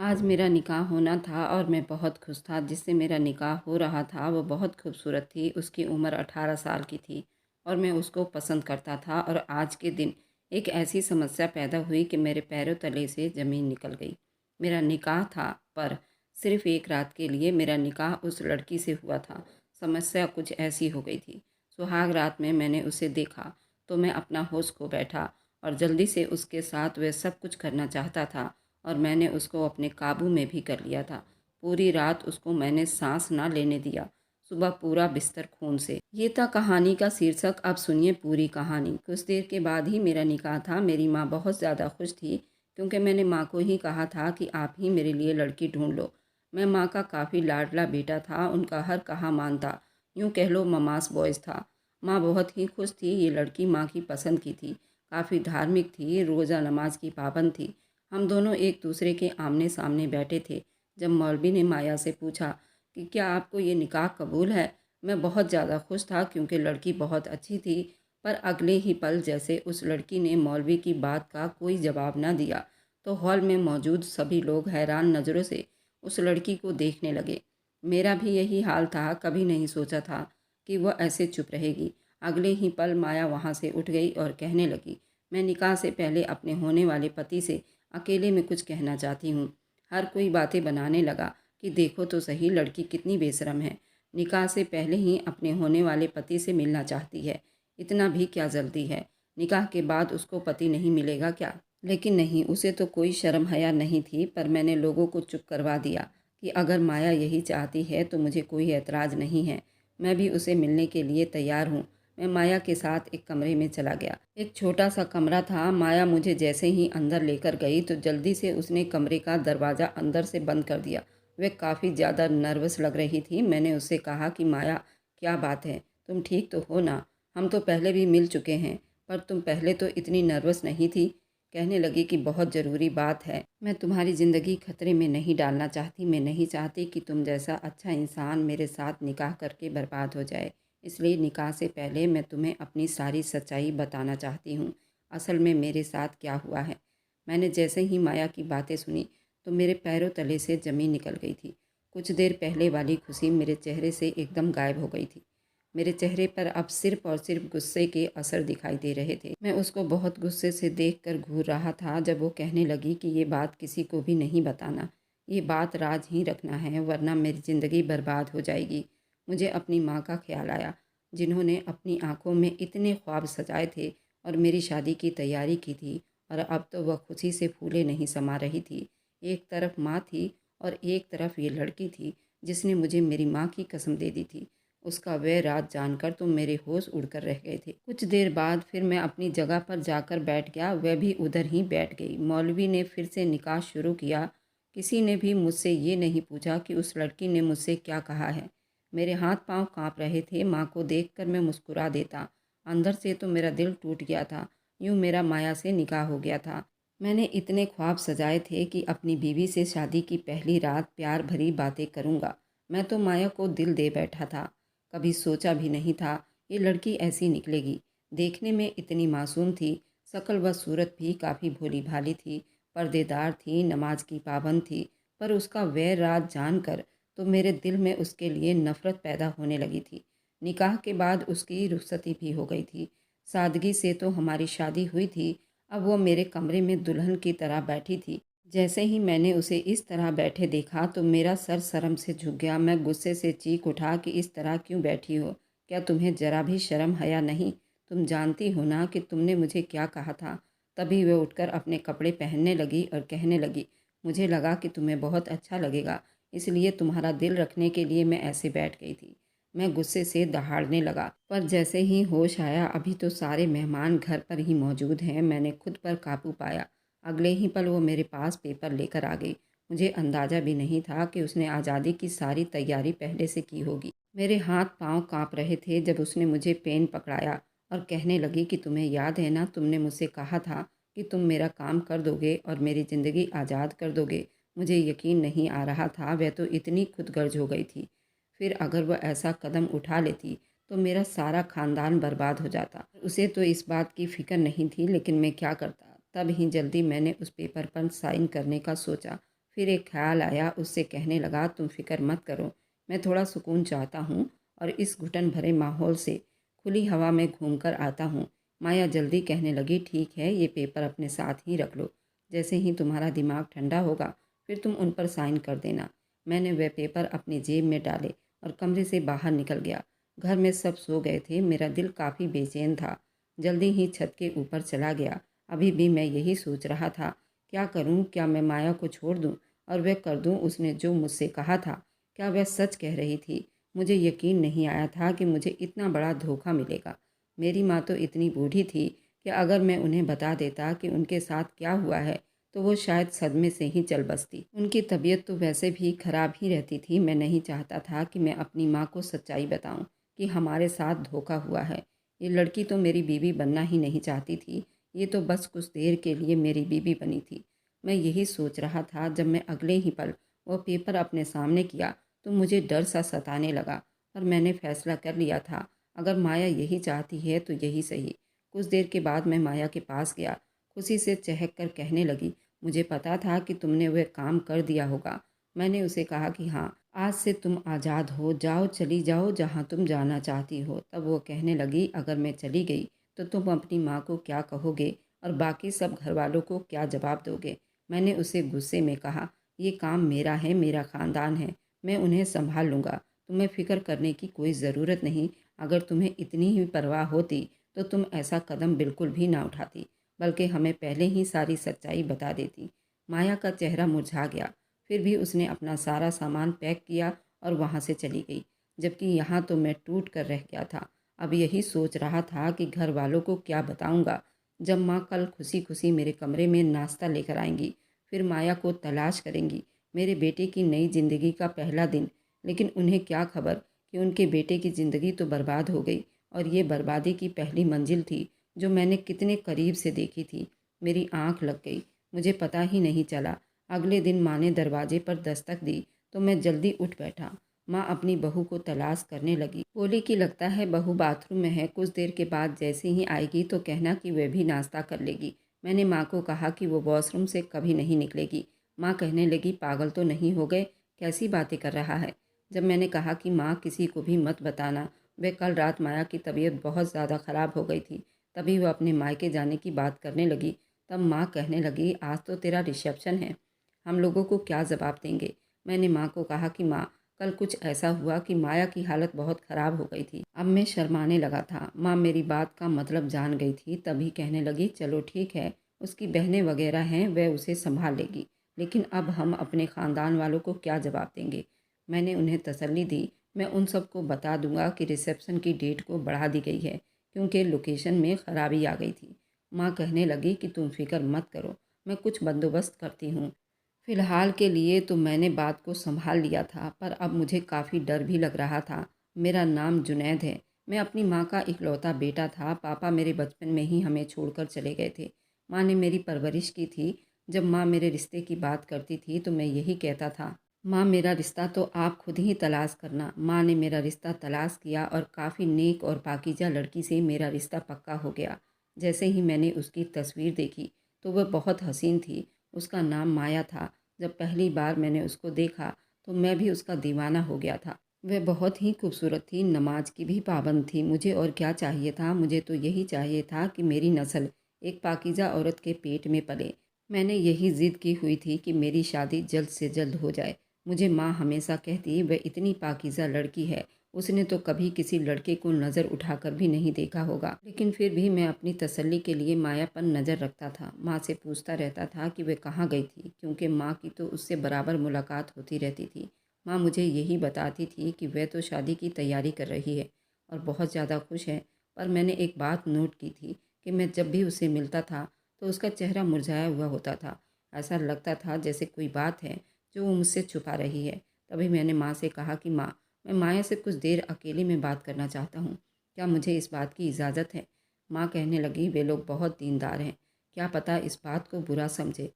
आज मेरा निकाह होना था और मैं बहुत खुश था। जिससे मेरा निकाह हो रहा था वो बहुत खूबसूरत थी। उसकी उम्र 18 साल की थी और मैं उसको पसंद करता था। और आज के दिन एक ऐसी समस्या पैदा हुई कि मेरे पैरों तले से ज़मीन निकल गई। मेरा निकाह था, पर सिर्फ़ एक रात के लिए मेरा निकाह उस लड़की से हुआ था। समस्या कुछ ऐसी हो गई थी। सुहाग रात में मैंने उसे देखा तो मैं अपना होश खो बैठा और जल्दी से उसके साथ वह सब कुछ करना चाहता था और मैंने उसको अपने काबू में भी कर लिया था। पूरी रात उसको मैंने सांस ना लेने दिया। सुबह पूरा बिस्तर खून से। ये था कहानी का शीर्षक। अब सुनिए पूरी कहानी। कुछ देर के बाद ही मेरा निकाह था। मेरी माँ बहुत ज़्यादा खुश थी क्योंकि मैंने माँ को ही कहा था कि आप ही मेरे लिए लड़की ढूंढ लो। मैं माँ का काफ़ी लाडला बेटा था, उनका हर कहा मानता, यूँ कह लो ममास बॉयज़ था। माँ बहुत ही खुश थी। ये लड़की माँ की पसंद की थी, काफ़ी धार्मिक थी, रोज़ा नमाज की पाबंद थी। हम दोनों एक दूसरे के आमने सामने बैठे थे जब मौलवी ने माया से पूछा कि क्या आपको ये निकाह कबूल है। मैं बहुत ज़्यादा खुश था क्योंकि लड़की बहुत अच्छी थी। पर अगले ही पल जैसे उस लड़की ने मौलवी की बात का कोई जवाब ना दिया तो हॉल में मौजूद सभी लोग हैरान नज़रों से उस लड़की को देखने लगे। मेरा भी यही हाल था। कभी नहीं सोचा था कि वह ऐसे चुप रहेगी। अगले ही पल माया वहाँ से उठ गई और कहने लगी, मैं निकाह से पहले अपने होने वाले पति से अकेले में कुछ कहना चाहती हूँ। हर कोई बातें बनाने लगा कि देखो तो सही लड़की कितनी बेशरम है, निकाह से पहले ही अपने होने वाले पति से मिलना चाहती है। इतना भी क्या जल्दी है, निकाह के बाद उसको पति नहीं मिलेगा क्या। लेकिन नहीं, उसे तो कोई शर्म हया नहीं थी। पर मैंने लोगों को चुप करवा दिया कि अगर माया यही चाहती है तो मुझे कोई एतराज़ नहीं है। मैं भी उसे मिलने के लिए तैयार हूँ। मैं माया के साथ एक कमरे में चला गया। एक छोटा सा कमरा था। माया मुझे जैसे ही अंदर लेकर गई तो जल्दी से उसने कमरे का दरवाज़ा अंदर से बंद कर दिया। वह काफ़ी ज़्यादा नर्वस लग रही थी। मैंने उससे कहा कि माया, क्या बात है, तुम ठीक तो हो ना। हम तो पहले भी मिल चुके हैं, पर तुम पहले तो इतनी नर्वस नहीं थी। कहने लगी कि बहुत ज़रूरी बात है, मैं तुम्हारी ज़िंदगी खतरे में नहीं डालना चाहती। मैं नहीं चाहती कि तुम जैसा अच्छा इंसान मेरे साथ निकाह करके बर्बाद हो जाए। इसलिए निकाह से पहले मैं तुम्हें अपनी सारी सच्चाई बताना चाहती हूँ। असल में मेरे साथ क्या हुआ है। मैंने जैसे ही माया की बातें सुनी तो मेरे पैरों तले से ज़मीन निकल गई थी। कुछ देर पहले वाली खुशी मेरे चेहरे से एकदम गायब हो गई थी। मेरे चेहरे पर अब सिर्फ और सिर्फ गुस्से के असर दिखाई दे रहे थे। मैं उसको बहुत गुस्से से देखकर घूर रहा था जब वो कहने लगी कि ये बात किसी को भी नहीं बताना। ये बात राज ही रखना है, वरना मेरी ज़िंदगी बर्बाद हो जाएगी। मुझे अपनी माँ का ख्याल आया, जिन्होंने अपनी आंखों में इतने ख्वाब सजाए थे और मेरी शादी की तैयारी की थी। और अब तो वह खुशी से फूले नहीं समा रही थी। एक तरफ माँ थी और एक तरफ ये लड़की थी जिसने मुझे मेरी माँ की कसम दे दी थी। उसका वह राज जानकर तो मेरे होश उड़कर रह गए थे। कुछ देर बाद फिर मैं अपनी जगह पर जाकर बैठ गया। वह भी उधर ही बैठ गई। मौलवी ने फिर से निकाह शुरू किया। किसी ने भी मुझसे ये नहीं पूछा कि उस लड़की ने मुझसे क्या कहा है। मेरे हाथ पांव कांप रहे थे। माँ को देखकर मैं मुस्कुरा देता, अंदर से तो मेरा दिल टूट गया था। यूँ मेरा माया से निकाह हो गया था। मैंने इतने ख्वाब सजाए थे कि अपनी बीवी से शादी की पहली रात प्यार भरी बातें करूँगा। मैं तो माया को दिल दे बैठा था। कभी सोचा भी नहीं था ये लड़की ऐसी निकलेगी। देखने में इतनी मासूम थी, शक्ल व सूरत भी काफ़ी भोली भाली थी, पर्देदार थी, नमाज की पाबंद थी। पर उसका वह राज जानकर तो मेरे दिल में उसके लिए नफ़रत पैदा होने लगी थी। निकाह के बाद उसकी रुखसती भी हो गई थी। सादगी से तो हमारी शादी हुई थी। अब वो मेरे कमरे में दुल्हन की तरह बैठी थी। जैसे ही मैंने उसे इस तरह बैठे देखा तो मेरा सर शर्म से झुक गया। मैं गुस्से से चीख उठा कि इस तरह क्यों बैठी हो? क्या तुम्हें ज़रा भी शर्म हया नहीं? तुम जानती हो ना कि तुमने मुझे क्या कहा था। तभी वह उठकर अपने कपड़े पहनने लगी और कहने लगी, मुझे लगा कि तुम्हें बहुत अच्छा लगेगा, इसलिए तुम्हारा दिल रखने के लिए मैं ऐसे बैठ गई थी। मैं गुस्से से दहाड़ने लगा, पर जैसे ही होश आया, अभी तो सारे मेहमान घर पर ही मौजूद हैं, मैंने खुद पर काबू पाया। अगले ही पल वो मेरे पास पेपर लेकर आ गई। मुझे अंदाज़ा भी नहीं था कि उसने आज़ादी की सारी तैयारी पहले से की होगी। मेरे हाथ पांव कांप रहे थे जब उसने मुझे पेन पकड़ाया और कहने लगी कि तुम्हें याद है ना, तुमने मुझसे कहा था कि तुम मेरा काम कर दोगे और मेरी ज़िंदगी आज़ाद कर दोगे। मुझे यकीन नहीं आ रहा था, वह तो इतनी खुदगर्ज हो गई थी। फिर अगर वह ऐसा कदम उठा लेती तो मेरा सारा ख़ानदान बर्बाद हो जाता। उसे तो इस बात की फ़िक्र नहीं थी, लेकिन मैं क्या करता। तब ही जल्दी मैंने उस पेपर पर साइन करने का सोचा। फिर एक ख्याल आया, उससे कहने लगा, तुम फिक्र मत करो, मैं थोड़ा सुकून चाहता हूँ और इस घुटन भरे माहौल से खुली हवा में घूमकर आता हूँ। माया जल्दी कहने लगी, ठीक है, ये पेपर अपने साथ ही रख लो। जैसे ही तुम्हारा दिमाग ठंडा होगा फिर तुम उन पर साइन कर देना। मैंने वह पेपर अपनी जेब में डाले और कमरे से बाहर निकल गया। घर में सब सो गए थे। मेरा दिल काफ़ी बेचैन था। जल्दी ही छत के ऊपर चला गया। अभी भी मैं यही सोच रहा था, क्या करूं? क्या मैं माया को छोड़ दूं और वह कर दूं उसने जो मुझसे कहा था? क्या वह सच कह रही थी? मुझे यकीन नहीं आया था कि मुझे इतना बड़ा धोखा मिलेगा। मेरी माँ तो इतनी बूढ़ी थी कि अगर मैं उन्हें बता देता कि उनके साथ क्या हुआ है तो वो शायद सदमे से ही चल बसती। उनकी तबीयत तो वैसे भी खराब ही रहती थी। मैं नहीं चाहता था कि मैं अपनी माँ को सच्चाई बताऊं कि हमारे साथ धोखा हुआ है। ये लड़की तो मेरी बीवी बनना ही नहीं चाहती थी। ये तो बस कुछ देर के लिए मेरी बीवी बनी थी। मैं यही सोच रहा था जब मैं अगले ही पल वो पेपर अपने सामने किया तो मुझे डर सा सताने लगा। और मैंने फैसला कर लिया था, अगर माया यही चाहती है तो यही सही। कुछ देर के बाद मैं माया के पास गया। खुशी से चहक कर कहने लगी, मुझे पता था कि तुमने वह काम कर दिया होगा। मैंने उसे कहा कि हाँ, आज से तुम आज़ाद हो, जाओ, चली जाओ जहाँ तुम जाना चाहती हो। तब वो कहने लगी, अगर मैं चली गई तो तुम अपनी माँ को क्या कहोगे और बाकी सब घर वालों को क्या जवाब दोगे? मैंने उसे गुस्से में कहा, ये काम मेरा है, मेरा ख़ानदान है, मैं उन्हें संभाल लूँगा, तुम्हें फ़िक्र करने की कोई ज़रूरत नहीं। अगर तुम्हें इतनी ही परवाह होती तो तुम ऐसा कदम बिल्कुल भी ना उठाती, बल्कि हमें पहले ही सारी सच्चाई बता देती। माया का चेहरा मुरझा गया। फिर भी उसने अपना सारा सामान पैक किया और वहाँ से चली गई। जबकि यहाँ तो मैं टूट कर रह गया था। अब यही सोच रहा था कि घर वालों को क्या बताऊँगा। जब माँ कल खुशी खुशी मेरे कमरे में नाश्ता लेकर आएंगी, फिर माया को तलाश करेंगी, मेरे बेटे की नई ज़िंदगी का पहला दिन। लेकिन उन्हें क्या खबर कि उनके बेटे की ज़िंदगी तो बर्बाद हो गई और ये बर्बादी की पहली मंजिल थी जो मैंने कितने करीब से देखी थी। मेरी आंख लग गई, मुझे पता ही नहीं चला। अगले दिन माँ ने दरवाजे पर दस्तक दी तो मैं जल्दी उठ बैठा। माँ अपनी बहू को तलाश करने लगी। बोली कि लगता है बहू बाथरूम में है, कुछ देर के बाद जैसे ही आएगी तो कहना कि वह भी नाश्ता कर लेगी। मैंने माँ को कहा कि वो वॉशरूम से कभी नहीं निकलेगी। माँ कहने लगी, पागल तो नहीं हो गए, कैसी बातें कर रहा है? जब मैंने कहा कि माँ किसी को भी मत बताना, वह कल रात माया की तबीयत बहुत ज़्यादा ख़राब हो गई थी, तभी वह अपने मायके जाने की बात करने लगी, तब माँ कहने लगी, आज तो तेरा रिसेप्शन है, हम लोगों को क्या जवाब देंगे? मैंने माँ को कहा कि माँ, कल कुछ ऐसा हुआ कि माया की हालत बहुत ख़राब हो गई थी। अब मैं शर्माने लगा था। माँ मेरी बात का मतलब जान गई थी, तभी कहने लगी, चलो ठीक है, उसकी बहनें वगैरह हैं, वह उसे संभाल लेगी, लेकिन अब हम अपने ख़ानदान वालों को क्या जवाब देंगे? मैंने उन्हें तसल्ली दी, मैं उन सबको बता दूंगा कि रिसेप्शन की डेट को बढ़ा दी गई है क्योंकि लोकेशन में ख़राबी आ गई थी। माँ कहने लगी कि तुम फिक्र मत करो, मैं कुछ बंदोबस्त करती हूँ। फ़िलहाल के लिए तो मैंने बात को संभाल लिया था, पर अब मुझे काफ़ी डर भी लग रहा था। मेरा नाम जुनैद है। मैं अपनी माँ का इकलौता बेटा था। पापा मेरे बचपन में ही हमें छोड़कर चले गए थे। माँ ने मेरी परवरिश की थी। जब माँ मेरे रिश्ते की बात करती थी तो मैं यही कहता था, माँ मेरा रिश्ता तो आप खुद ही तलाश करना। माँ ने मेरा रिश्ता तलाश किया और काफ़ी नेक और पाकीज़ा लड़की से मेरा रिश्ता पक्का हो गया। जैसे ही मैंने उसकी तस्वीर देखी तो वह बहुत हसीन थी। उसका नाम माया था। जब पहली बार मैंने उसको देखा तो मैं भी उसका दीवाना हो गया था। वह बहुत ही खूबसूरत थी, नमाज की भी पाबंद थी। मुझे और क्या चाहिए था? मुझे तो यही चाहिए था कि मेरी नस्ल एक पाकीज़ा औरत के पेट में पले। मैंने यही ज़िद की हुई थी कि मेरी शादी जल्द से जल्द हो जाए। मुझे माँ हमेशा कहती, वह इतनी पाकीज़ा लड़की है, उसने तो कभी किसी लड़के को नज़र उठाकर भी नहीं देखा होगा। लेकिन फिर भी मैं अपनी तसल्ली के लिए माया पर नज़र रखता था। माँ से पूछता रहता था कि वह कहाँ गई थी, क्योंकि माँ की तो उससे बराबर मुलाकात होती रहती थी। माँ मुझे यही बताती थी कि वह तो शादी की तैयारी कर रही है और बहुत ज़्यादा खुश है। पर मैंने एक बात नोट की थी कि मैं जब भी उससे मिलता था तो उसका चेहरा मुरझाया हुआ होता था। ऐसा लगता था जैसे कोई बात है जो वो मुझसे छुपा रही है। तभी मैंने माँ से कहा कि माँ, मैं माया से कुछ देर अकेले में बात करना चाहता हूँ, क्या मुझे इस बात की इजाज़त है? माँ कहने लगी, वे लोग बहुत दीनदार हैं, क्या पता इस बात को बुरा समझे।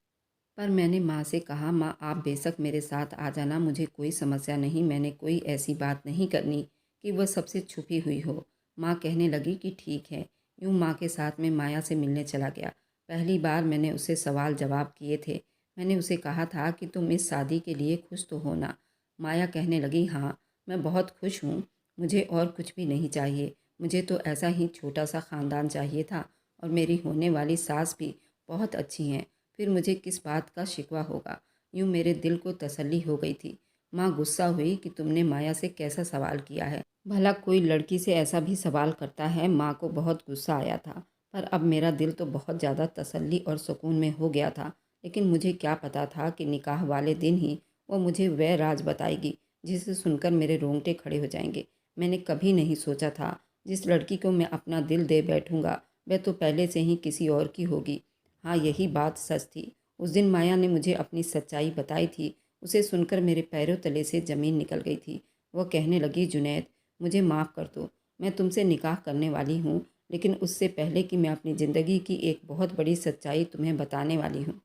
पर मैंने माँ से कहा, माँ आप बेशक मेरे साथ आ जाना, मुझे कोई समस्या नहीं, मैंने कोई ऐसी बात नहीं करनी कि वह सबसे छुपी हुई हो। माँ कहने लगी कि ठीक है। यूँ माँ के साथ मैं माया से मिलने चला गया। पहली बार मैंने उससे सवाल जवाब किए थे। मैंने उसे कहा था कि तुम इस शादी के लिए खुश तो हो ना। माया कहने लगी, हाँ, मैं बहुत खुश हूँ। मुझे और कुछ भी नहीं चाहिए। मुझे तो ऐसा ही छोटा सा ख़ानदान चाहिए था और मेरी होने वाली सास भी बहुत अच्छी हैं। फिर मुझे किस बात का शिकवा होगा। यूँ मेरे दिल को तसल्ली हो गई थी। माँ गुस्सा हुई कि तुमने माया से कैसा सवाल किया है। भला कोई लड़की से ऐसा भी सवाल करता है। माँ को बहुत गुस्सा आया था, पर अब मेरा दिल तो बहुत ज़्यादा तसल्ली और सुकून में हो गया था। लेकिन मुझे क्या पता था कि निकाह वाले दिन ही वो मुझे वह राज बताएगी जिसे सुनकर मेरे रोंगटे खड़े हो जाएंगे। मैंने कभी नहीं सोचा था जिस लड़की को मैं अपना दिल दे बैठूंगा वह तो पहले से ही किसी और की होगी। हाँ, यही बात सच थी। उस दिन माया ने मुझे अपनी सच्चाई बताई थी। उसे सुनकर मेरे पैरों तले से ज़मीन निकल गई थी। वह कहने लगी, जुनैद, मुझे माफ़ कर दो। मैं तुमसे निकाह करने वाली हूँ, लेकिन उससे पहले कि मैं अपनी ज़िंदगी की एक बहुत बड़ी सच्चाई तुम्हें बताने वाली हूँ।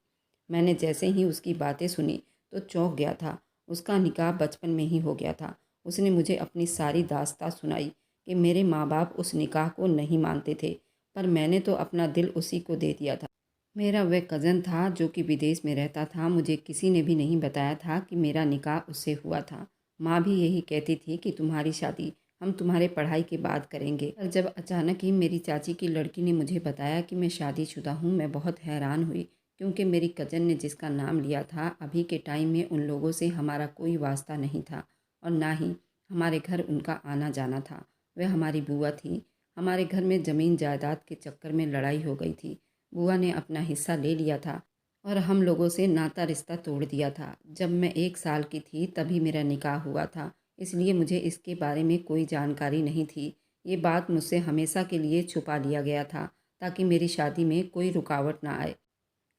मैंने जैसे ही उसकी बातें सुनी तो चौंक गया था। उसका निकाह बचपन में ही हो गया था। उसने मुझे अपनी सारी दास्तां सुनाई कि मेरे माँ बाप उस निकाह को नहीं मानते थे, पर मैंने तो अपना दिल उसी को दे दिया था। मेरा वह कज़न था जो कि विदेश में रहता था। मुझे किसी ने भी नहीं बताया था कि मेरा निकाह उससे हुआ था। माँ भी यही कहती थी कि तुम्हारी शादी हम तुम्हारे पढ़ाई के बाद करेंगे। पर जब अचानक ही मेरी चाची की लड़की ने मुझे बताया कि मैं शादीशुदा हूँ, मैं बहुत हैरान हुई, क्योंकि मेरी कज़न ने जिसका नाम लिया था अभी के टाइम में उन लोगों से हमारा कोई वास्ता नहीं था और ना ही हमारे घर उनका आना जाना था। वह हमारी बुआ थी। हमारे घर में ज़मीन जायदाद के चक्कर में लड़ाई हो गई थी। बुआ ने अपना हिस्सा ले लिया था और हम लोगों से नाता रिश्ता तोड़ दिया था। जब मैं 1 साल की थी तभी मेरा निकाह हुआ था, इसलिए मुझे इसके बारे में कोई जानकारी नहीं थी। ये बात मुझसे हमेशा के लिए छुपा लिया गया था ताकि मेरी शादी में कोई रुकावट ना आए।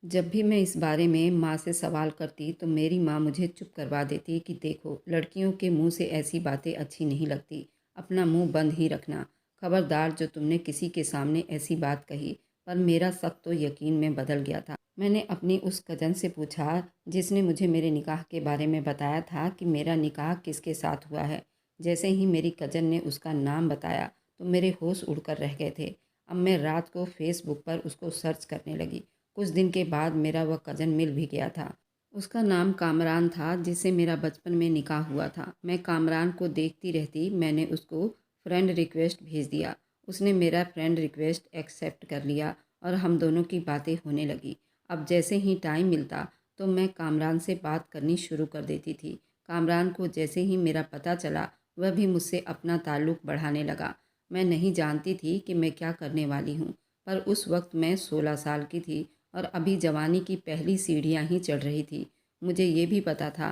जब भी मैं इस बारे में माँ से सवाल करती तो मेरी माँ मुझे चुप करवा देती कि देखो, लड़कियों के मुंह से ऐसी बातें अच्छी नहीं लगती। अपना मुंह बंद ही रखना। खबरदार जो तुमने किसी के सामने ऐसी बात कही। पर मेरा शक तो यकीन में बदल गया था। मैंने अपनी उस कज़न से पूछा जिसने मुझे मेरे निकाह के बारे में बताया था कि मेरा निकाह किसके साथ हुआ है। जैसे ही मेरी कज़न ने उसका नाम बताया तो मेरे होश उड़कर रह गए थे। अब मैं रात को फेसबुक पर उसको सर्च करने लगी। कुछ दिन के बाद मेरा वह कज़न मिल भी गया था। उसका नाम कामरान था, जिससे मेरा बचपन में निकाह हुआ था। मैं कामरान को देखती रहती। मैंने उसको फ्रेंड रिक्वेस्ट भेज दिया। उसने मेरा फ्रेंड रिक्वेस्ट एक्सेप्ट कर लिया और हम दोनों की बातें होने लगी। अब जैसे ही टाइम मिलता तो मैं कामरान से बात करनी शुरू कर देती थी। कामरान को जैसे ही मेरा पता चला वह भी मुझसे अपना ताल्लुक़ बढ़ाने लगा। मैं नहीं जानती थी कि मैं क्या करने वाली हूँ, पर उस वक्त मैं 16 साल की थी और अभी जवानी की पहली सीढ़ियाँ ही चढ़ रही थी। मुझे ये भी पता था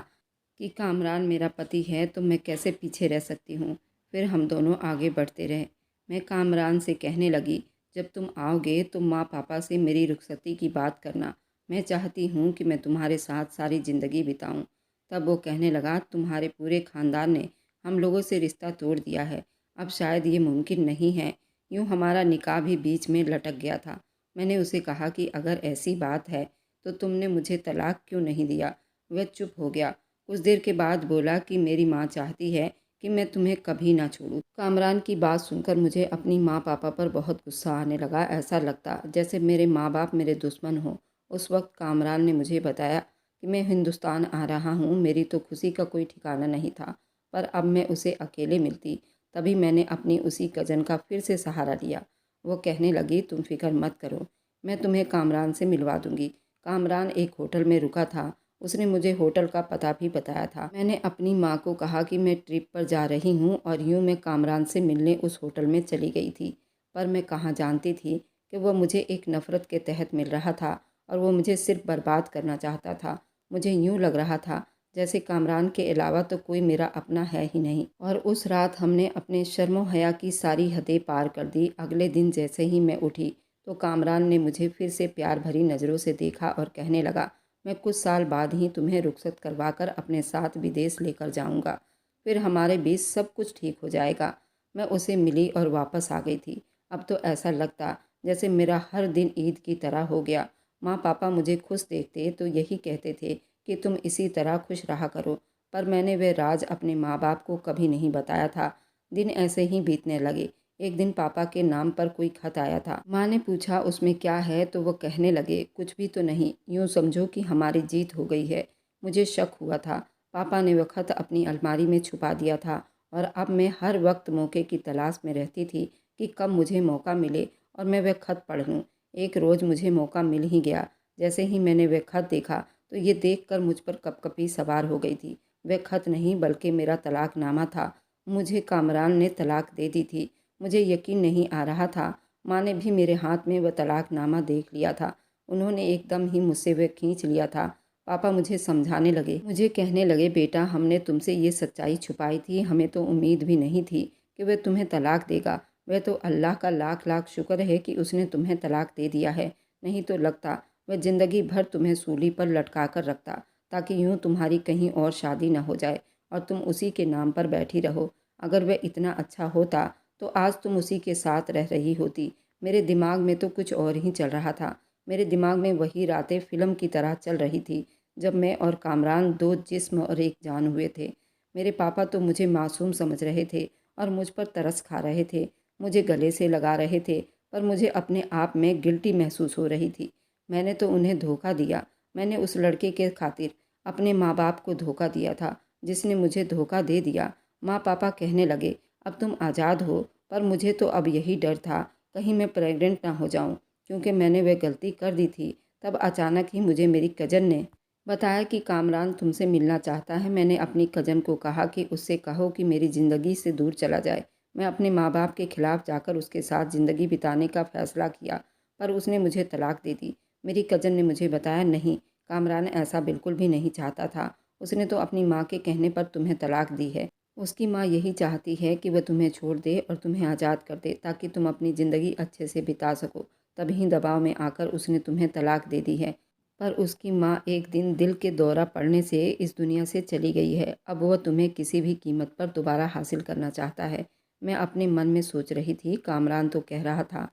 कि कामरान मेरा पति है तो मैं कैसे पीछे रह सकती हूँ। फिर हम दोनों आगे बढ़ते रहे। मैं कामरान से कहने लगी, जब तुम आओगे तो माँ पापा से मेरी रुखसती की बात करना। मैं चाहती हूँ कि मैं तुम्हारे साथ सारी ज़िंदगी बिताऊँ। तब वो कहने लगा, तुम्हारे पूरे ख़ानदान ने हम लोगों से रिश्ता तोड़ दिया है। अब शायद ये मुमकिन नहीं है। यूँ हमारा निकाह भी बीच में लटक गया था। मैंने उसे कहा कि अगर ऐसी बात है तो तुमने मुझे तलाक क्यों नहीं दिया। वह चुप हो गया। कुछ देर के बाद बोला कि मेरी माँ चाहती है कि मैं तुम्हें कभी ना छोड़ूं। कामरान की बात सुनकर मुझे अपनी माँ पापा पर बहुत गुस्सा आने लगा। ऐसा लगता जैसे मेरे माँ बाप मेरे दुश्मन हो। उस वक्त कामरान ने मुझे बताया कि मैं हिंदुस्तान आ रहा हूँ। मेरी तो खुशी का कोई ठिकाना नहीं था, पर अब मैं उसे अकेले मिलती। तभी मैंने अपनी उसी कज़न का फिर से सहारा लिया। वो कहने लगी, तुम फिक्र मत करो, मैं तुम्हें कामरान से मिलवा दूंगी। कामरान एक होटल में रुका था। उसने मुझे होटल का पता भी बताया था। मैंने अपनी माँ को कहा कि मैं ट्रिप पर जा रही हूँ और यूँ मैं कामरान से मिलने उस होटल में चली गई थी। पर मैं कहाँ जानती थी कि वह मुझे एक नफ़रत के तहत मिल रहा था और वो मुझे सिर्फ बर्बाद करना चाहता था। मुझे यूँ लग रहा था जैसे कामरान के अलावा तो कोई मेरा अपना है ही नहीं। और उस रात हमने अपने शर्मो हया की सारी हदें पार कर दी। अगले दिन जैसे ही मैं उठी तो कामरान ने मुझे फिर से प्यार भरी नज़रों से देखा और कहने लगा, मैं कुछ साल बाद ही तुम्हें रुखसत करवाकर अपने साथ विदेश लेकर जाऊंगा। फिर हमारे बीच सब कुछ ठीक हो जाएगा। मैं उसे मिली और वापस आ गई थी। अब तो ऐसा लगता जैसे मेरा हर दिन ईद की तरह हो गया। माँ पापा मुझे खुश देखते तो यही कहते थे कि तुम इसी तरह खुश रहा करो, पर मैंने वह राज अपने माँ बाप को कभी नहीं बताया था। दिन ऐसे ही बीतने लगे। एक दिन पापा के नाम पर कोई खत आया था। माँ ने पूछा उसमें क्या है, तो वो कहने लगे कुछ भी तो नहीं, यूँ समझो कि हमारी जीत हो गई है। मुझे शक हुआ था। पापा ने वह खत अपनी अलमारी में छुपा दिया था और अब मैं हर वक्त मौके की तलाश में रहती थी कि कब मुझे मौका मिले और मैं वह खत पढ़ लूँ। एक रोज़ मुझे मौका मिल ही गया। जैसे ही मैंने वह खत देखा तो ये देखकर मुझ पर कपकपी सवार हो गई थी। वह खत नहीं बल्कि मेरा तलाकनामा था। मुझे कामरान ने तलाक दे दी थी। मुझे यकीन नहीं आ रहा था। माँ ने भी मेरे हाथ में वह तलाकनामा देख लिया था। उन्होंने एकदम ही मुझसे वह खींच लिया था। पापा मुझे समझाने लगे, मुझे कहने लगे बेटा हमने तुमसे ये सच्चाई छुपाई थी, हमें तो उम्मीद भी नहीं थी कि वह तुम्हें तलाक देगा। वह तो अल्लाह का लाख लाख शुक्र है कि उसने तुम्हें तलाक दे दिया है, नहीं तो लगता वह ज़िंदगी भर तुम्हें सूली पर लटका कर रखता, ताकि यूँ तुम्हारी कहीं और शादी न हो जाए और तुम उसी के नाम पर बैठी रहो। अगर वह इतना अच्छा होता तो आज तुम उसी के साथ रह रही होती। मेरे दिमाग में तो कुछ और ही चल रहा था। मेरे दिमाग में वही रातें फ़िल्म की तरह चल रही थी जब मैं और कामरान दो जिस्म और एक जान हुए थे। मेरे पापा तो मुझे मासूम समझ रहे थे और मुझ पर तरस खा रहे थे, मुझे गले से लगा रहे थे, पर मुझे अपने आप में गिल्टी महसूस हो रही थी। मैंने तो उन्हें धोखा दिया। मैंने उस लड़के के खातिर अपने माँ बाप को धोखा दिया था, जिसने मुझे धोखा दे दिया। माँ पापा कहने लगे अब तुम आज़ाद हो, पर मुझे तो अब यही डर था कहीं मैं प्रेग्नेंट ना हो जाऊं, क्योंकि मैंने वह गलती कर दी थी। तब अचानक ही मुझे मेरी कज़न ने बताया कि कामरान तुमसे मिलना चाहता है। मैंने अपनी कज़न को कहा कि उससे कहो कि मेरी ज़िंदगी से दूर चला जाए। मैं अपने माँ बाप के खिलाफ़ जाकर उसके साथ ज़िंदगी बिताने का फ़ैसला किया, पर उसने मुझे तलाक दे दी। मेरी कज़न ने मुझे बताया नहीं, कामरान ऐसा बिल्कुल भी नहीं चाहता था। उसने तो अपनी माँ के कहने पर तुम्हें तलाक दी है। उसकी माँ यही चाहती है कि वह तुम्हें छोड़ दे और तुम्हें आज़ाद कर दे, ताकि तुम अपनी ज़िंदगी अच्छे से बिता सको। तभी दबाव में आकर उसने तुम्हें तलाक दे दी है। पर उसकी माँ एक दिन दिल के दौरा पड़ने से इस दुनिया से चली गई है। अब वह तुम्हें किसी भी कीमत पर दोबारा हासिल करना चाहता है। मैं अपने मन में सोच रही थी, कामरान तो कह रहा था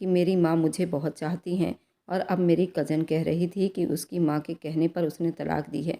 कि मेरी माँ मुझे बहुत चाहती हैं और अब मेरी कज़न कह रही थी कि उसकी माँ के कहने पर उसने तलाक दी है।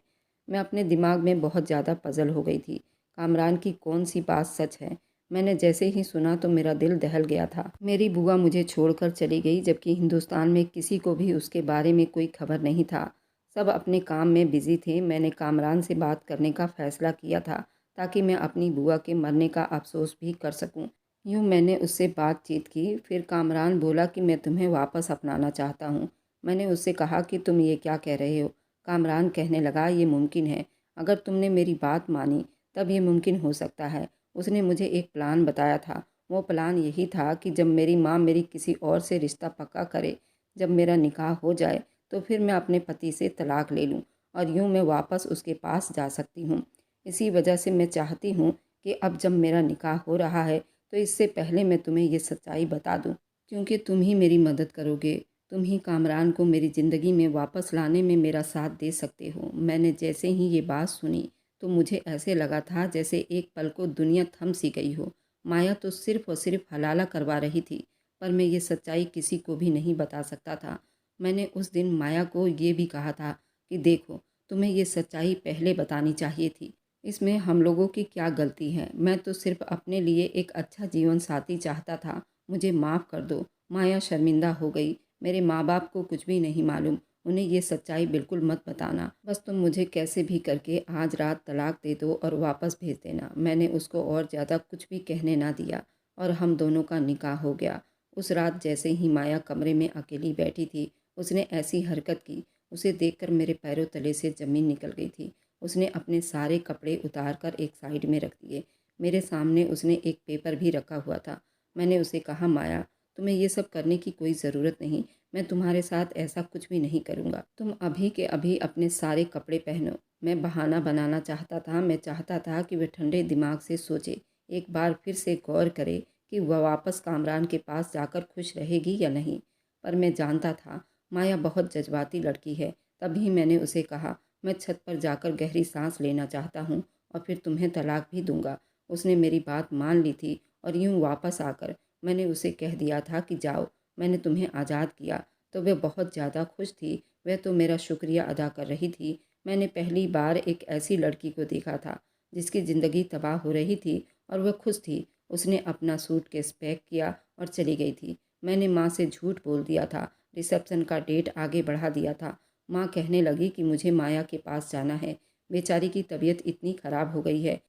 मैं अपने दिमाग में बहुत ज़्यादा पज़ल हो गई थी। कामरान की कौन सी बात सच है? मैंने जैसे ही सुना तो मेरा दिल दहल गया था। मेरी बुआ मुझे छोड़कर चली गई, जबकि हिंदुस्तान में किसी को भी उसके बारे में कोई खबर नहीं था। सब अपने काम में बिज़ी थे। मैंने कामरान से बात करने का फ़ैसला किया था ताकि मैं अपनी बुआ के मरने का अफ़सोस भी कर सकूं। यूँ मैंने उससे बातचीत की। फिर कामरान बोला कि मैं तुम्हें वापस अपनाना चाहता हूँ। मैंने उससे कहा कि तुम ये क्या कह रहे हो? कामरान कहने लगा ये मुमकिन है। अगर तुमने मेरी बात मानी तब ये मुमकिन हो सकता है। उसने मुझे एक प्लान बताया था। वो प्लान यही था कि जब मेरी माँ मेरी किसी और से रिश्ता पक्का करे, जब मेरा निकाह हो जाए, तो फिर मैं अपने पति से तलाक ले लूँ और यूँ मैं वापस उसके पास जा सकती हूँ। इसी वजह से मैं चाहती हूँ कि अब जब मेरा निकाह हो रहा है तो इससे पहले मैं तुम्हें ये सच्चाई बता दूँ, क्योंकि तुम ही मेरी मदद करोगे। तुम ही कामरान को मेरी ज़िंदगी में वापस लाने में मेरा साथ दे सकते हो। मैंने जैसे ही ये बात सुनी तो मुझे ऐसे लगा था जैसे एक पल को दुनिया थम सी गई हो। माया तो सिर्फ़ और सिर्फ़ हलाला करवा रही थी, पर मैं ये सच्चाई किसी को भी नहीं बता सकता था। मैंने उस दिन माया को ये भी कहा था कि देखो, तुम्हें ये सच्चाई पहले बतानी चाहिए थी। इसमें हम लोगों की क्या गलती है? मैं तो सिर्फ़ अपने लिए एक अच्छा जीवन साथी चाहता था। मुझे माफ़ कर दो। माया शर्मिंदा हो गई। मेरे माँ बाप को कुछ भी नहीं मालूम। उन्हें ये सच्चाई बिल्कुल मत बताना। बस तुम मुझे कैसे भी करके आज रात तलाक दे दो और वापस भेज देना। मैंने उसको और ज़्यादा कुछ भी कहने ना दिया और हम दोनों का निकाह हो गया। उस रात जैसे ही माया कमरे में अकेली बैठी थी, उसने ऐसी हरकत की, उसे देखकर मेरे पैरों तले से ज़मीन निकल गई थी। उसने अपने सारे कपड़े उतार कर एक साइड में रख दिए। मेरे सामने उसने एक पेपर भी रखा हुआ था। मैंने उसे कहा, माया, तुम्हें ये सब करने की कोई ज़रूरत नहीं। मैं तुम्हारे साथ ऐसा कुछ भी नहीं करूँगा। तुम अभी के अभी अपने सारे कपड़े पहनो। मैं बहाना बनाना चाहता था। मैं चाहता था कि वह ठंडे दिमाग से सोचे, एक बार फिर से गौर करे कि वह वापस कामरान के पास जाकर खुश रहेगी या नहीं। पर मैं जानता था माया बहुत जज्बाती लड़की है। तभी मैंने उसे कहा, मैं छत पर जाकर गहरी सांस लेना चाहता हूँ और फिर तुम्हें तलाक भी दूंगा। उसने मेरी बात मान ली थी और यूं वापस आकर मैंने उसे कह दिया था कि जाओ, मैंने तुम्हें आज़ाद किया। तो वह बहुत ज़्यादा खुश थी। वह तो मेरा शुक्रिया अदा कर रही थी। मैंने पहली बार एक ऐसी लड़की को देखा था जिसकी ज़िंदगी तबाह हो रही थी और वह खुश थी। उसने अपना सूटकेस पैक किया और चली गई थी। मैंने माँ से झूठ बोल दिया था, रिसेप्शन का डेट आगे बढ़ा दिया था। माँ कहने लगी कि मुझे माया के पास जाना है, बेचारी की तबीयत इतनी ख़राब हो गई है,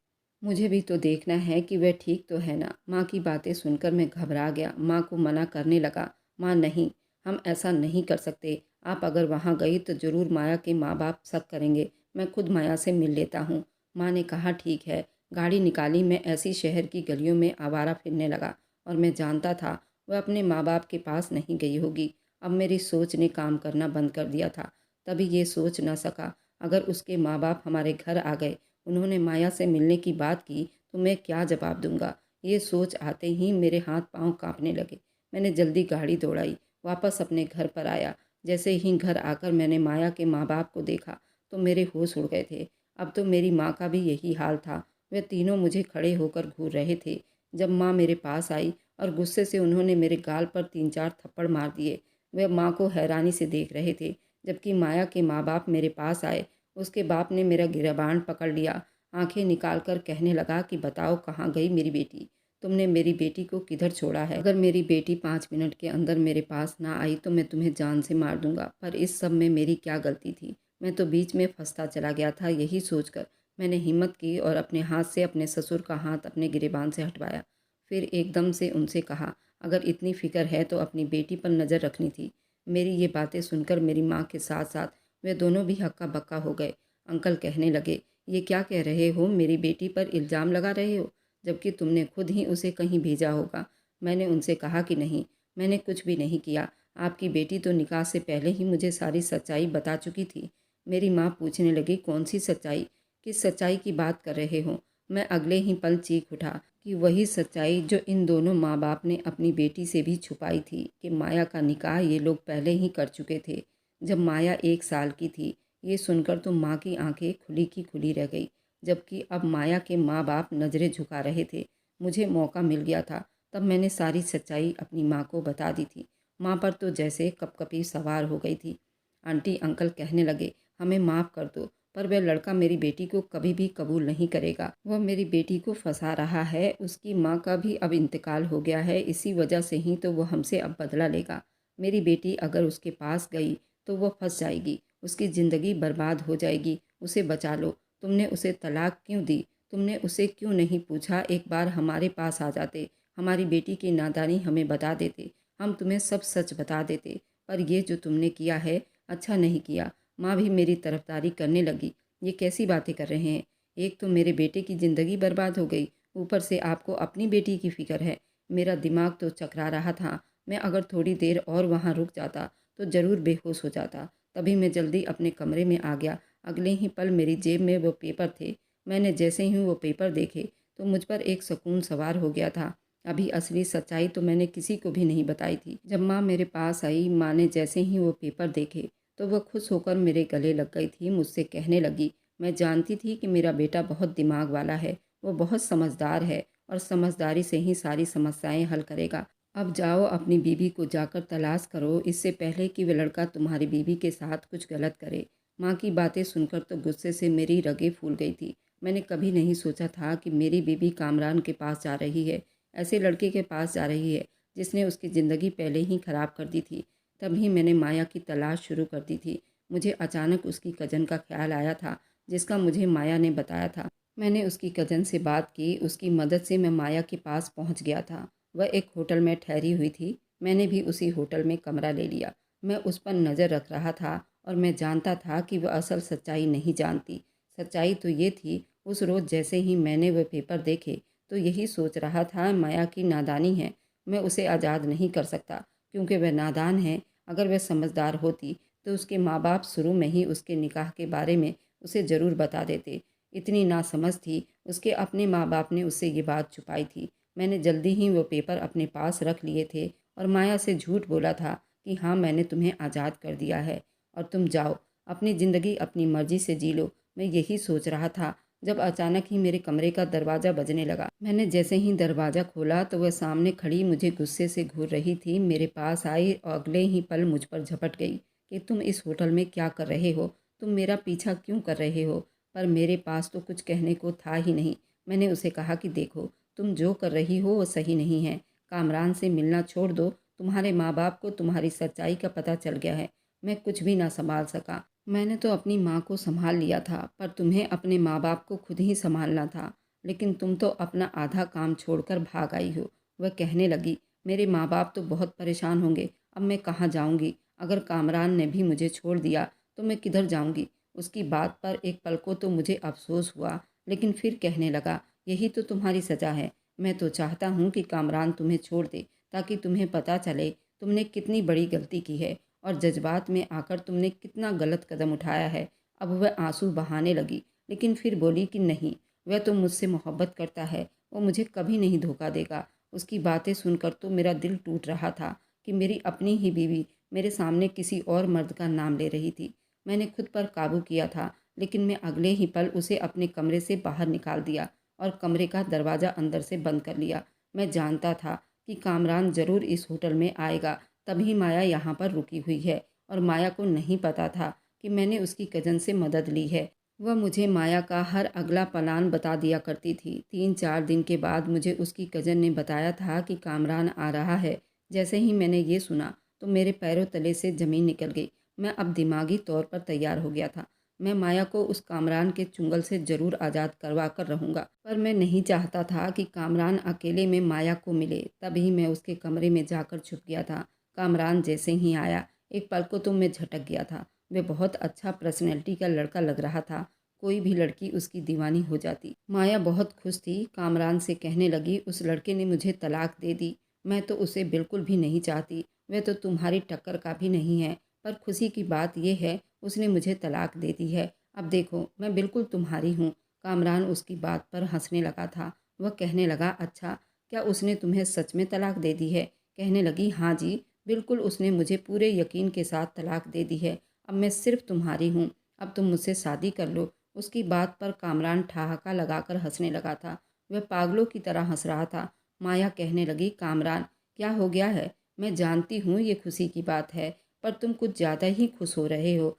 मुझे भी तो देखना है कि वह ठीक तो है ना। माँ की बातें सुनकर मैं घबरा गया, माँ को मना करने लगा। माँ नहीं, हम ऐसा नहीं कर सकते। आप अगर वहाँ गई तो ज़रूर माया के माँ बाप शक करेंगे। मैं खुद माया से मिल लेता हूँ। माँ ने कहा ठीक है। गाड़ी निकाली, मैं ऐसी शहर की गलियों में आवारा फिरने लगा और मैं जानता था वह अपने माँ बाप के पास नहीं गई होगी। अब मेरी सोच ने काम करना बंद कर दिया था। तभी ये सोच न सका, अगर उसके माँ बाप हमारे घर आ गए, उन्होंने माया से मिलने की बात की, तो मैं क्या जवाब दूंगा। ये सोच आते ही मेरे हाथ पांव कांपने लगे। मैंने जल्दी गाड़ी दौड़ाई, वापस अपने घर पर आया। जैसे ही घर आकर मैंने माया के माँ बाप को देखा तो मेरे होश उड़ गए थे। अब तो मेरी माँ का भी यही हाल था। वे तीनों मुझे खड़े होकर घूर रहे थे। जब माँ मेरे पास आई और गुस्से से उन्होंने मेरे गाल पर 3-4 थप्पड़ मार दिए। वे माँ को हैरानी से देख रहे थे, जबकि माया के माँ बाप मेरे पास आए। उसके बाप ने मेरा गिरबान पकड़ लिया, आंखें निकाल कर कहने लगा कि बताओ कहाँ गई मेरी बेटी, तुमने मेरी बेटी को किधर छोड़ा है। अगर मेरी बेटी 5 मिनट के अंदर मेरे पास ना आई तो मैं तुम्हें जान से मार दूंगा। पर इस सब में मेरी क्या गलती थी, मैं तो बीच में फंसता चला गया था। यही सोचकर मैंने हिम्मत की और अपने हाथ से अपने ससुर का हाथ अपने गिरेबान से हटवाया। फिर एकदम से उनसे कहा, अगर इतनी फिक्र है तो अपनी बेटी पर नज़र रखनी थी। मेरी ये बातें सुनकर मेरी माँ के साथ साथ वे दोनों भी हक्का बक्का हो गए। अंकल कहने लगे, ये क्या कह रहे हो, मेरी बेटी पर इल्ज़ाम लगा रहे हो, जबकि तुमने खुद ही उसे कहीं भेजा होगा। मैंने उनसे कहा कि नहीं, मैंने कुछ भी नहीं किया। आपकी बेटी तो निकाह से पहले ही मुझे सारी सच्चाई बता चुकी थी। मेरी माँ पूछने लगी, कौन सी सच्चाई, किस सच्चाई की बात कर रहे हो। मैं अगले ही पल चीख उठा कि वही सच्चाई जो इन दोनों माँ बाप ने अपनी बेटी से भी छुपाई थी, कि माया का निकाह ये लोग पहले ही कर चुके थे, जब माया 1 साल की थी। ये सुनकर तो माँ की आंखें खुली की खुली रह गई, जबकि अब माया के माँ बाप नज़रें झुका रहे थे। मुझे मौका मिल गया था, तब मैंने सारी सच्चाई अपनी माँ को बता दी थी। माँ पर तो जैसे कपकपी सवार हो गई थी। आंटी अंकल कहने लगे, हमें माफ़ कर दो, पर वह लड़का मेरी बेटी को कभी भी कबूल नहीं करेगा। वह मेरी बेटी को फंसा रहा है। उसकी माँ का भी अब इंतकाल हो गया है, इसी वजह से ही तो वह हमसे अब बदला लेगा। मेरी बेटी अगर उसके पास गई तो वह फंस जाएगी, उसकी ज़िंदगी बर्बाद हो जाएगी। उसे बचा लो। तुमने उसे तलाक क्यों दी? तुमने उसे क्यों नहीं पूछा, एक बार हमारे पास आ जाते, हमारी बेटी की नादानी हमें बता देते, हम तुम्हें सब सच बता देते। पर ये जो तुमने किया है, अच्छा नहीं किया। माँ भी मेरी तरफदारी करने लगी। ये कैसी बातें कर रहे हैं? एक तो मेरे बेटे की ज़िंदगी बर्बाद हो गई, ऊपर से आपको अपनी बेटी की फ़िक्र है। मेरा दिमाग तो चकरा रहा था। मैं अगर थोड़ी देर और वहाँ रुक जाता तो ज़रूर बेहोश हो जाता। तभी मैं जल्दी अपने कमरे में आ गया। अगले ही पल मेरी जेब में वो पेपर थे। मैंने जैसे ही वो पेपर देखे तो मुझ पर एक सुकून सवार हो गया था। अभी असली सच्चाई तो मैंने किसी को भी नहीं बताई थी। जब माँ मेरे पास आई, माँ ने जैसे ही वो पेपर देखे तो वह खुश होकर मेरे गले लग गई थी। मुझसे कहने लगी, मैं जानती थी कि मेरा बेटा बहुत दिमाग वाला है, वो बहुत समझदार है और समझदारी से ही सारी समस्याएं हल करेगा। अब जाओ, अपनी बीवी को जाकर तलाश करो, इससे पहले कि वह लड़का तुम्हारी बीवी के साथ कुछ गलत करे। माँ की बातें सुनकर तो गुस्से से मेरी रगें फूल गई थी। मैंने कभी नहीं सोचा था कि मेरी बीवी कामरान के पास जा रही है, ऐसे लड़के के पास जा रही है जिसने उसकी ज़िंदगी पहले ही ख़राब कर दी थी। तभी मैंने माया की तलाश शुरू कर दी थी। मुझे अचानक उसकी कज़न का ख्याल आया था, जिसका मुझे माया ने बताया था। मैंने उसकी कज़न से बात की, उसकी मदद से मैं माया के पास पहुंच गया था। वह एक होटल में ठहरी हुई थी। मैंने भी उसी होटल में कमरा ले लिया। मैं उस पर नज़र रख रहा था और मैं जानता था कि वह असल सच्चाई नहीं जानती। सच्चाई तो ये थी, उस रोज़ जैसे ही मैंने वह पेपर देखे तो यही सोच रहा था, माया की नादानी है। मैं उसे आज़ाद नहीं कर सकता, क्योंकि वह नादान है। अगर वह समझदार होती तो उसके माँ बाप शुरू में ही उसके निकाह के बारे में उसे ज़रूर बता देते। इतनी नासमझ थी, उसके अपने माँ बाप ने उससे ये बात छुपाई थी। मैंने जल्दी ही वो पेपर अपने पास रख लिए थे और माया से झूठ बोला था कि हाँ, मैंने तुम्हें आज़ाद कर दिया है और तुम जाओ, अपनी ज़िंदगी अपनी मर्ज़ी से जी लो। मैं यही सोच रहा था जब अचानक ही मेरे कमरे का दरवाज़ा बजने लगा। मैंने जैसे ही दरवाज़ा खोला तो वह सामने खड़ी मुझे गुस्से से घूर रही थी। मेरे पास आई और अगले ही पल मुझ पर झपट गई कि तुम इस होटल में क्या कर रहे हो? तुम मेरा पीछा क्यों कर रहे हो? पर मेरे पास तो कुछ कहने को था ही नहीं। मैंने उसे कहा कि देखो, तुम जो कर रही हो वो सही नहीं है। कामरान से मिलना छोड़ दो। तुम्हारे माँ बाप को तुम्हारी सच्चाई का पता चल गया है। मैं कुछ भी ना संभाल सका। मैंने तो अपनी माँ को संभाल लिया था, पर तुम्हें अपने माँ बाप को खुद ही संभालना था। लेकिन तुम तो अपना आधा काम छोड़कर भाग आई हो। वह कहने लगी, मेरे माँ बाप तो बहुत परेशान होंगे। अब मैं कहाँ जाऊँगी? अगर कामरान ने भी मुझे छोड़ दिया तो मैं किधर जाऊँगी? उसकी बात पर एक पल को तो मुझे अफसोस हुआ, लेकिन फिर कहने लगा, यही तो तुम्हारी सज़ा है। मैं तो चाहता हूँ कि कामरान तुम्हें छोड़ दे, ताकि तुम्हें पता चले तुमने कितनी बड़ी गलती की है और जज्बात में आकर तुमने कितना गलत कदम उठाया है। अब वह आंसू बहाने लगी, लेकिन फिर बोली कि नहीं, वह तो मुझसे मोहब्बत करता है, वो मुझे कभी नहीं धोखा देगा। उसकी बातें सुनकर तो मेरा दिल टूट रहा था कि मेरी अपनी ही बीवी मेरे सामने किसी और मर्द का नाम ले रही थी। मैंने खुद पर काबू किया था, लेकिन मैं अगले ही पल उसे अपने कमरे से बाहर निकाल दिया और कमरे का दरवाज़ा अंदर से बंद कर लिया। मैं जानता था कि कामरान ज़रूर इस होटल में आएगा, तभी माया यहाँ पर रुकी हुई है। और माया को नहीं पता था कि मैंने उसकी कज़न से मदद ली है। वह मुझे माया का हर अगला प्लान बता दिया करती थी। 3-4 दिन के बाद मुझे उसकी कज़न ने बताया था कि कामरान आ रहा है। जैसे ही मैंने ये सुना तो मेरे पैरों तले से ज़मीन निकल गई। मैं अब दिमागी तौर पर तैयार हो गया था। मैं माया को उस कामरान के चुंगल से ज़रूर आज़ाद करवा कर रहूँगा, पर मैं नहीं चाहता था कि कामरान अकेले में माया को मिले। तभी मैं उसके कमरे में जाकर छुप गया था। कामरान जैसे ही आया, एक पल को तो मैं झटक गया था। वह बहुत अच्छा पर्सनैलिटी का लड़का लग रहा था। कोई भी लड़की उसकी दीवानी हो जाती। माया बहुत खुश थी। कामरान से कहने लगी, उस लड़के ने मुझे तलाक दे दी। मैं तो उसे बिल्कुल भी नहीं चाहती। वह तो तुम्हारी टक्कर का भी नहीं है। पर खुशी की बात यह है, उसने मुझे तलाक दे दी है। अब देखो, मैं बिल्कुल तुम्हारी हूँ। कामरान उसकी बात पर हंसने लगा था। वह कहने लगा, अच्छा, क्या उसने तुम्हें सच में तलाक दे दी है? कहने लगी, हाँ जी, बिल्कुल उसने मुझे पूरे यकीन के साथ तलाक दे दी है। अब मैं सिर्फ तुम्हारी हूँ। अब तुम मुझसे शादी कर लो। उसकी बात पर कामरान ठहाका लगाकर हंसने लगा था। वह पागलों की तरह हंस रहा था। माया कहने लगी, कामरान, क्या हो गया है? मैं जानती हूँ ये खुशी की बात है, पर तुम कुछ ज़्यादा ही खुश हो रहे हो।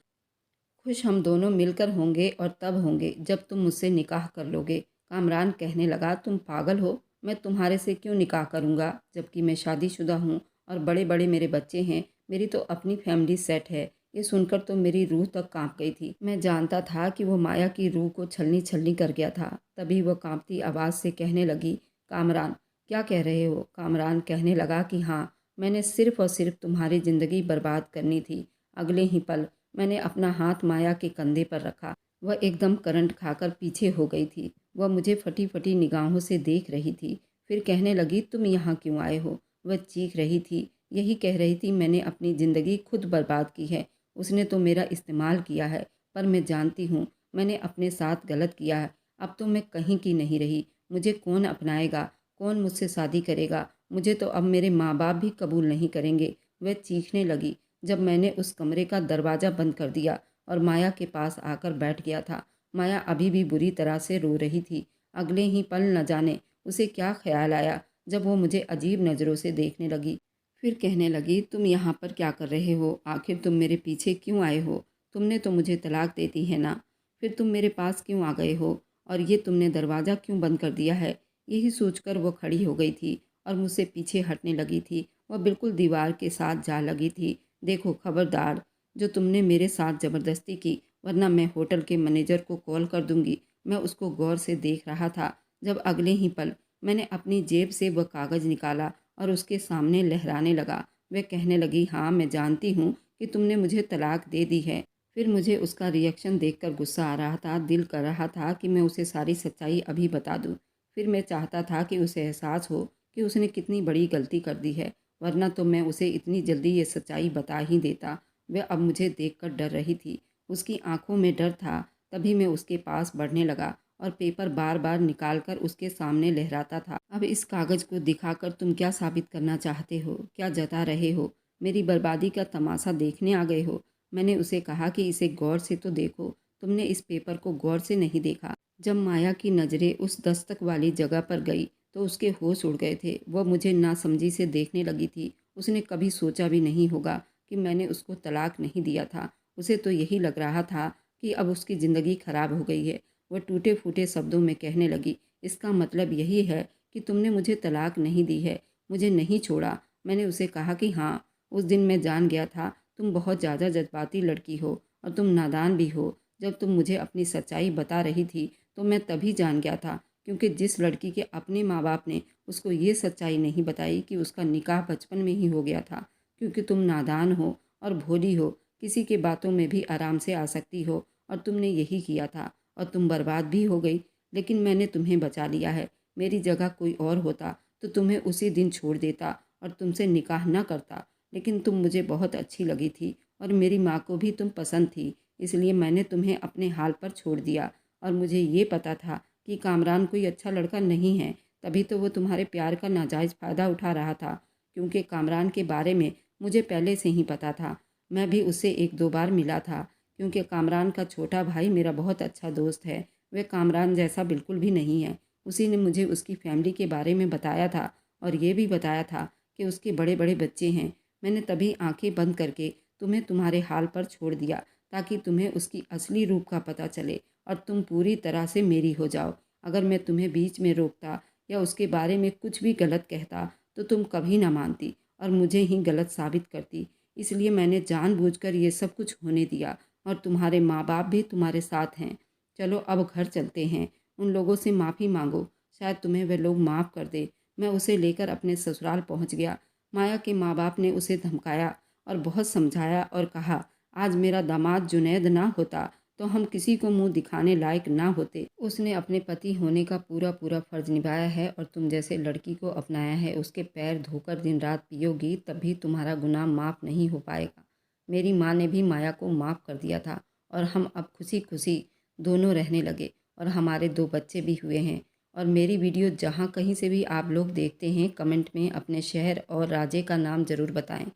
खुश हम दोनों मिलकर होंगे और तब होंगे जब तुम मुझसे निकाह कर लोगे। कामरान कहने लगा, तुम पागल हो? मैं तुम्हारे से क्यों निकाह करूँगा, जबकि मैं शादीशुदा हूँ और बड़े बड़े मेरे बच्चे हैं। मेरी तो अपनी फैमिली सेट है। ये सुनकर तो मेरी रूह तक कांप गई थी। मैं जानता था कि वो माया की रूह को छलनी छलनी कर गया था। तभी वह कांपती आवाज़ से कहने लगी, कामरान, क्या कह रहे हो? कामरान कहने लगा कि हाँ, मैंने सिर्फ और सिर्फ तुम्हारी ज़िंदगी बर्बाद करनी थी। अगले ही पल मैंने अपना हाथ माया के कंधे पर रखा। वह एकदम करंट खाकर पीछे हो गई थी। वह मुझे फटी फटी निगाहों से देख रही थी। फिर कहने लगी, तुम यहाँ क्यों आए हो? वह चीख रही थी। यही कह रही थी, मैंने अपनी ज़िंदगी खुद बर्बाद की है। उसने तो मेरा इस्तेमाल किया है, पर मैं जानती हूँ मैंने अपने साथ गलत किया है। अब तो मैं कहीं की नहीं रही। मुझे कौन अपनाएगा? कौन मुझसे शादी करेगा? मुझे तो अब मेरे माँ बाप भी कबूल नहीं करेंगे। वह चीखने लगी जब मैंने उस कमरे का दरवाज़ा बंद कर दिया और माया के पास आकर बैठ गया था। माया अभी भी बुरी तरह से रो रही थी। अगले ही पल न जाने उसे क्या ख्याल आया, जब वो मुझे अजीब नज़रों से देखने लगी। फिर कहने लगी, तुम यहाँ पर क्या कर रहे हो? आखिर तुम मेरे पीछे क्यों आए हो? तुमने तो मुझे तलाक दे दी है ना? फिर तुम मेरे पास क्यों आ गए हो? और ये तुमने दरवाज़ा क्यों बंद कर दिया है? यही सोचकर वो खड़ी हो गई थी और मुझसे पीछे हटने लगी थी। वह बिल्कुल दीवार के साथ जा लगी थी। देखो खबरदार, जो तुमने मेरे साथ ज़बरदस्ती की, वरना मैं होटल के मैनेजर को कॉल कर दूंगी। मैं उसको गौर से देख रहा था जब अगले ही पल मैंने अपनी जेब से वह कागज़ निकाला और उसके सामने लहराने लगा। वह कहने लगी, हाँ, मैं जानती हूँ कि तुमने मुझे तलाक दे दी है। फिर मुझे उसका रिएक्शन देखकर गुस्सा आ रहा था। दिल कर रहा था कि मैं उसे सारी सच्चाई अभी बता दूँ। फिर मैं चाहता था कि उसे एहसास हो कि उसने कितनी बड़ी गलती कर दी है, वरना तो मैं उसे इतनी जल्दी ये सच्चाई बता ही देता। वह अब मुझे देखकर डर रही थी। उसकी आंखों में डर था। तभी मैं उसके पास बढ़ने लगा और पेपर बार बार निकालकर उसके सामने लहराता था। अब इस कागज़ को दिखाकर तुम क्या साबित करना चाहते हो? क्या जता रहे हो? मेरी बर्बादी का तमाशा देखने आ गए हो? मैंने उसे कहा कि इसे गौर से तो देखो। तुमने इस पेपर को गौर से नहीं देखा। जब माया की नज़रें उस दस्तक वाली जगह पर गई तो उसके होश उड़ गए थे। वह मुझे नासमझी से देखने लगी थी। उसने कभी सोचा भी नहीं होगा कि मैंने उसको तलाक नहीं दिया था। उसे तो यही लग रहा था कि अब उसकी ज़िंदगी खराब हो गई है। वह टूटे फूटे शब्दों में कहने लगी, इसका मतलब यही है कि तुमने मुझे तलाक नहीं दी है, मुझे नहीं छोड़ा। मैंने उसे कहा कि हाँ, उस दिन मैं जान गया था तुम बहुत ज़्यादा जज्बाती लड़की हो और तुम नादान भी हो। जब तुम मुझे अपनी सच्चाई बता रही थी तो मैं तभी जान गया था, क्योंकि जिस लड़की के अपने माँ बाप ने उसको ये सच्चाई नहीं बताई कि उसका निकाह बचपन में ही हो गया था, क्योंकि तुम नादान हो और भोली हो, किसी के बातों में भी आराम से आ सकती हो, और तुमने यही किया था और तुम बर्बाद भी हो गई। लेकिन मैंने तुम्हें बचा लिया है। मेरी जगह कोई और होता तो तुम्हें उसी दिन छोड़ देता और तुमसे निकाह न करता। लेकिन तुम मुझे बहुत अच्छी लगी थी और मेरी माँ को भी तुम पसंद थी, इसलिए मैंने तुम्हें अपने हाल पर छोड़ दिया। और मुझे ये पता था कि कामरान कोई अच्छा लड़का नहीं है, तभी तो वो तुम्हारे प्यार का नाजायज़ फ़ायदा उठा रहा था। क्योंकि कामरान के बारे में मुझे पहले से ही पता था। मैं भी उससे एक दो बार मिला था, क्योंकि कामरान का छोटा भाई मेरा बहुत अच्छा दोस्त है। वह कामरान जैसा बिल्कुल भी नहीं है। उसी ने मुझे उसकी फैमिली के बारे में बताया था और ये भी बताया था कि उसके बड़े बड़े बच्चे हैं। मैंने तभी आंखें बंद करके तुम्हें तुम्हारे हाल पर छोड़ दिया, ताकि तुम्हें उसकी असली रूप का पता चले और तुम पूरी तरह से मेरी हो जाओ। अगर मैं तुम्हें बीच में रोकता या उसके बारे में कुछ भी गलत कहता तो तुम कभी ना मानती और मुझे ही गलत साबित करती। इसलिए मैंने जानबूझकर ये सब कुछ होने दिया और तुम्हारे माँ बाप भी तुम्हारे साथ हैं। चलो अब घर चलते हैं। उन लोगों से माफ़ी मांगो, शायद तुम्हें वे लोग माफ़ कर दे। मैं उसे लेकर अपने ससुराल पहुंच गया। माया के माँ बाप ने उसे धमकाया और बहुत समझाया और कहा, आज मेरा दामाद जुनैद ना होता तो हम किसी को मुंह दिखाने लायक ना होते। उसने अपने पति होने का पूरा पूरा फर्ज निभाया है और तुम जैसे लड़की को अपनाया है। उसके पैर धोकर दिन रात पियोगी तभी तुम्हारा गुनाह माफ़ नहीं हो पाएगा। मेरी माँ ने भी माया को माफ़ कर दिया था और हम अब खुशी खुशी दोनों रहने लगे और हमारे 2 बच्चे भी हुए हैं। और मेरी वीडियो जहाँ कहीं से भी आप लोग देखते हैं, कमेंट में अपने शहर और राज्य का नाम ज़रूर बताएं।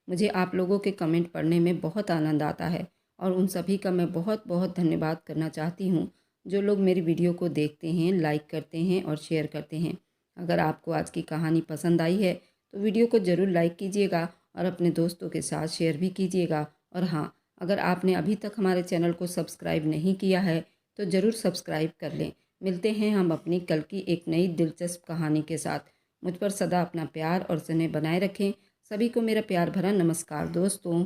मुझे आप लोगों के कमेंट पढ़ने में बहुत आनंद आता है और उन सभी का मैं बहुत बहुत धन्यवाद करना चाहती हूँ, जो लोग मेरी वीडियो को देखते हैं, लाइक करते हैं और शेयर करते हैं। अगर आपको आज की कहानी पसंद आई है तो वीडियो को ज़रूर लाइक कीजिएगा और अपने दोस्तों के साथ शेयर भी कीजिएगा। और हाँ, अगर आपने अभी तक हमारे चैनल को सब्सक्राइब नहीं किया है तो ज़रूर सब्सक्राइब कर लें। मिलते हैं हम अपनी कल की एक नई दिलचस्प कहानी के साथ। मुझ पर सदा अपना प्यार और स्नेह बनाए रखें। सभी को मेरा प्यार भरा नमस्कार दोस्तों।